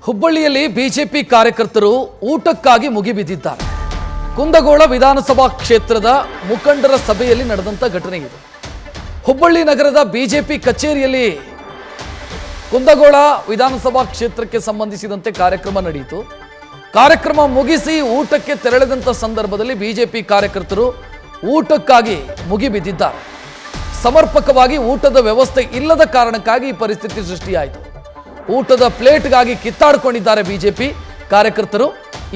ಹುಬ್ಬಳ್ಳಿಯಲ್ಲಿ ಬಿಜೆಪಿ ಕಾರ್ಯಕರ್ತರು ಊಟಕ್ಕಾಗಿ ಮುಗಿಬಿದ್ದಿದ್ದಾರೆ. ಕುಂದಗೋಳ ವಿಧಾನಸಭಾ ಕ್ಷೇತ್ರದ ಮುಖಂಡರ ಸಭೆಯಲ್ಲಿ ನಡೆದಂತ ಘಟನೆ ಇದು. ಹುಬ್ಬಳ್ಳಿ ನಗರದ ಬಿಜೆಪಿ ಕಚೇರಿಯಲ್ಲಿ ಕುಂದಗೋಳ ವಿಧಾನಸಭಾ ಕ್ಷೇತ್ರಕ್ಕೆ ಸಂಬಂಧಿಸಿದಂತೆ ಕಾರ್ಯಕ್ರಮ ನಡೆಯಿತು. ಕಾರ್ಯಕ್ರಮ ಮುಗಿಸಿ ಊಟಕ್ಕೆ ತೆರಳಿದಂತ ಸಂದರ್ಭದಲ್ಲಿ ಬಿಜೆಪಿ ಕಾರ್ಯಕರ್ತರು ಊಟಕ್ಕಾಗಿ ಮುಗಿಬಿದ್ದಿದ್ದಾರೆ. ಸಮರ್ಪಕವಾಗಿ ಊಟದ ವ್ಯವಸ್ಥೆ ಇಲ್ಲದ ಕಾರಣಕ್ಕಾಗಿ ಈ ಪರಿಸ್ಥಿತಿ ಸೃಷ್ಟಿಯಾಯಿತು. ಊಟದ ಪ್ಲೇಟ್ಗಾಗಿ ಕಿತ್ತಾಡಿಕೊಂಡಿದ್ದಾರೆ ಬಿಜೆಪಿ ಕಾರ್ಯಕರ್ತರು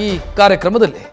ಈ ಕಾರ್ಯಕ್ರಮದಲ್ಲಿ.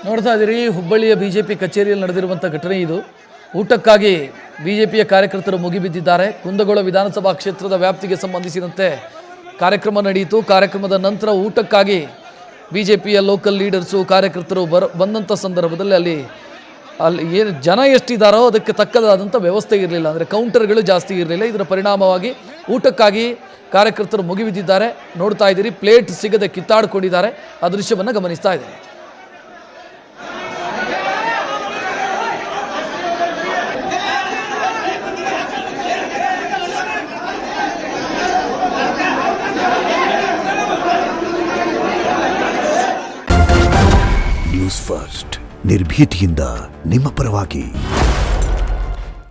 ನೋಡ್ತಾ ಇದ್ದೀರಿ, ಹುಬ್ಬಳ್ಳಿಯ ಬಿಜೆಪಿ ಕಚೇರಿಯಲ್ಲಿ ನಡೆದಿರುವಂಥ ಘಟನೆ ಇದು. ಊಟಕ್ಕಾಗಿ ಬಿಜೆಪಿಯ ಕಾರ್ಯಕರ್ತರು ಮುಗಿಬಿದ್ದಿದ್ದಾರೆ. ಕುಂದಗೋಳ ವಿಧಾನಸಭಾ ಕ್ಷೇತ್ರದ ವ್ಯಾಪ್ತಿಗೆ ಸಂಬಂಧಿಸಿದಂತೆ ಕಾರ್ಯಕ್ರಮ ನಡೆಯಿತು. ಕಾರ್ಯಕ್ರಮದ ನಂತರ ಊಟಕ್ಕಾಗಿ ಬಿಜೆಪಿಯ ಲೋಕಲ್ ಲೀಡರ್ಸು ಕಾರ್ಯಕರ್ತರು ಬಂದಂಥ ಸಂದರ್ಭದಲ್ಲಿ ಅಲ್ಲಿ ಏನು ಜನ ಎಷ್ಟಿದ್ದಾರೋ ಅದಕ್ಕೆ ತಕ್ಕದಾದಂಥ ವ್ಯವಸ್ಥೆ ಇರಲಿಲ್ಲ. ಅಂದರೆ ಕೌಂಟರ್ಗಳು ಜಾಸ್ತಿ ಇರಲಿಲ್ಲ. ಇದರ ಪರಿಣಾಮವಾಗಿ ಊಟಕ್ಕಾಗಿ ಕಾರ್ಯಕರ್ತರು ಮುಗಿಬಿದ್ದಿದ್ದಾರೆ. ನೋಡ್ತಾ ಇದ್ದೀರಿ, ಪ್ಲೇಟ್ ಸಿಗದೆ ಕಿತ್ತಾಡಿಕೊಂಡಿದ್ದಾರೆ. ಆ ದೃಶ್ಯವನ್ನು ಗಮನಿಸ್ತಾ ಇದ್ದೀರಿ. ನ್ಯೂಸ್ ಫಸ್ಟ್ ನಿರ್ಭೀತಿಯಿಂದ ನಿಮ್ಮ ಪರವಾಗಿ.